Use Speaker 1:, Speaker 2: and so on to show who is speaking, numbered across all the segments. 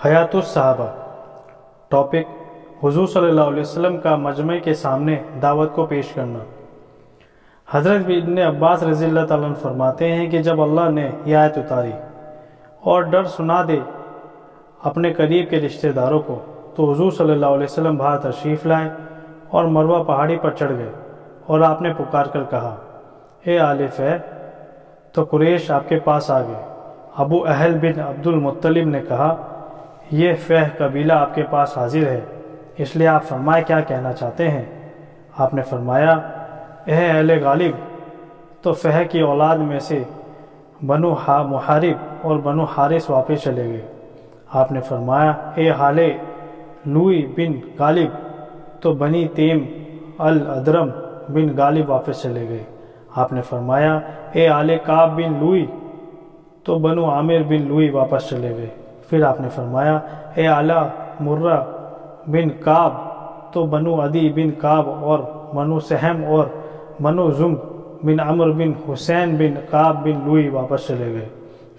Speaker 1: حیات الصحابہ۔ ٹاپک: حضور صلی اللہ علیہ وسلم کا مجمع کے سامنے دعوت کو پیش کرنا۔ حضرت ابن عباس رضی اللہ تعالیٰ عنہ فرماتے ہیں کہ جب اللہ نے یہ آیت اتاری اور ڈر سنا دے اپنے قریب کے رشتہ داروں کو، تو حضور صلی اللہ علیہ وسلم باہر تشریف لائے اور مروہ پہاڑی پر چڑھ گئے، اور آپ نے پکار کر کہا: اے آل فہ! تو قریش آپ کے پاس آ گئے۔ ابو اہل بن عبد المطلب نے کہا: یہ فہ قبیلہ آپ کے پاس حاضر ہے، اس لیے آپ فرمائے کیا کہنا چاہتے ہیں؟ آپ نے فرمایا: اے اہل غالب! تو فہ کی اولاد میں سے بنو محارب اور بنو حارث واپس چلے گئے۔ آپ نے فرمایا: اے اہل لوئی بن غالب! تو بنی تیم الادرم بن غالب واپس چلے گئے۔ آپ نے فرمایا: اے اہل کعب بن لوئی! تو بنو عامر بن لوئی واپس چلے گئے۔ پھر آپ نے فرمایا: اے اہل مرہ بن کعب! تو بنو عدی بن کعب اور بنو سہم اور بنو زم بن عمر بن حسین بن کعب بن لوئی واپس چلے گئے۔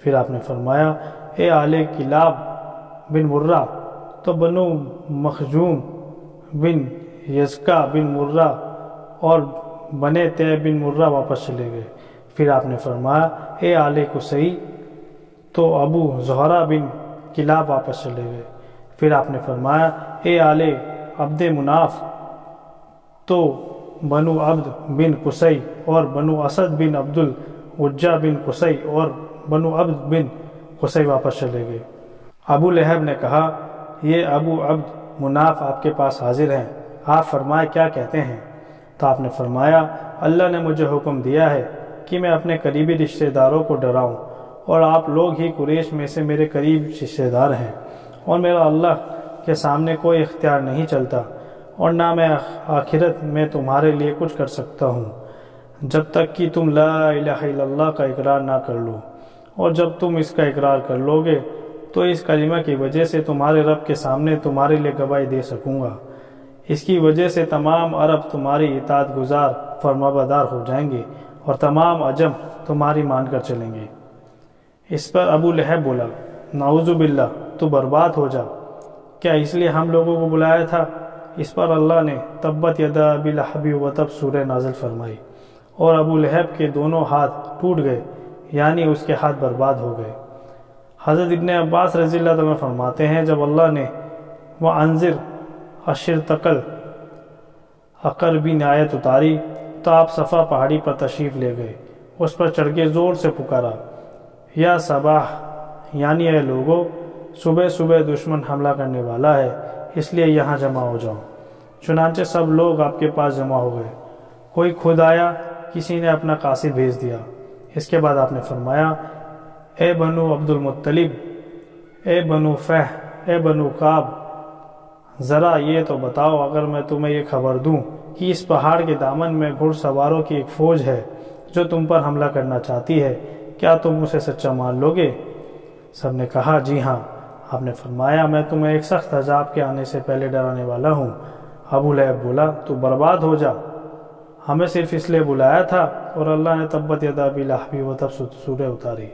Speaker 1: پھر آپ نے فرمایا: اے اہل کلاب بن مرہ! تو بنو مخزوم بن یزکا بن مرہ اور بنے تے بن مرہ واپس چلے گئے۔ پھر آپ نے فرمایا: اے اہل قصی! تو ابو زہرہ بن کلاب واپس چلے گئے۔ پھر آپ نے فرمایا: اے اہل عبد مناف! تو بنو عبد بن قصی اور بنو اسد بن عبد العزیٰ بن قصی اور بنو عبد بن قصی واپس چلے گئے۔ ابو لہب نے کہا: یہ ابو عبد مناف آپ کے پاس حاضر ہیں، آپ فرمائے کیا کہتے ہیں؟ تو آپ نے فرمایا: اللہ نے مجھے حکم دیا ہے کہ میں اپنے قریبی رشتہ داروں کو ڈراؤں، اور آپ لوگ ہی قریش میں سے میرے قریب رشتہ دار ہیں، اور میرا اللہ کے سامنے کوئی اختیار نہیں چلتا، اور نہ میں آخرت میں تمہارے لیے کچھ کر سکتا ہوں جب تک کہ تم لا الہ الا اللہ کا اقرار نہ کر لو، اور جب تم اس کا اقرار کر لو گے تو اس کلمہ کی وجہ سے تمہارے رب کے سامنے تمہارے لیے گواہی دے سکوں گا۔ اس کی وجہ سے تمام عرب تمہاری اطاعت گزار فرمانبردار ہو جائیں گے، اور تمام عجم تمہاری مان کر چلیں گے۔ اس پر ابو لہب بولا: نعوذ باللہ! تو برباد ہو جا، کیا اس لیے ہم لوگوں کو بلایا تھا؟ اس پر اللہ نے تبت یدا ابی لہب وتب سورہ نازل فرمائی، اور ابو لہب کے دونوں ہاتھ ٹوٹ گئے، یعنی اس کے ہاتھ برباد ہو گئے۔ حضرت ابن عباس رضی اللہ عنہ فرماتے ہیں جب اللہ نے وَأَنذِرْ عَشِيرَتَكَ الْأَقْرَبِينَ آیت اتاری تو آپ صفا پہاڑی پر تشریف لے گئے، اس پر چڑھ کے زور سے پکارا: یا صباح! یعنی اے لوگو، صبح صبح دشمن حملہ کرنے والا ہے، اس لیے یہاں جمع ہو جاؤ۔ چنانچہ سب لوگ آپ کے پاس جمع ہو گئے، کوئی خود آیا، کسی نے اپنا قاصد بھیج دیا۔ اس کے بعد آپ نے فرمایا: اے بنو عبد المطلب، اے بنو فہ، اے بنو کعب! ذرا یہ تو بتاؤ، اگر میں تمہیں یہ خبر دوں کہ اس پہاڑ کے دامن میں گھڑ سواروں کی ایک فوج ہے جو تم پر حملہ کرنا چاہتی ہے، کیا تم اسے سچا مان لو گے؟ سب نے کہا: جی ہاں۔ آپ نے فرمایا: میں تمہیں ایک سخت عذاب کے آنے سے پہلے ڈرانے والا ہوں۔ ابو لہب بولا: تو برباد ہو جا، ہمیں صرف اس لیے بلایا تھا، اور اللہ نے تبت یدا ابی لہب وتب سورہ اتاری۔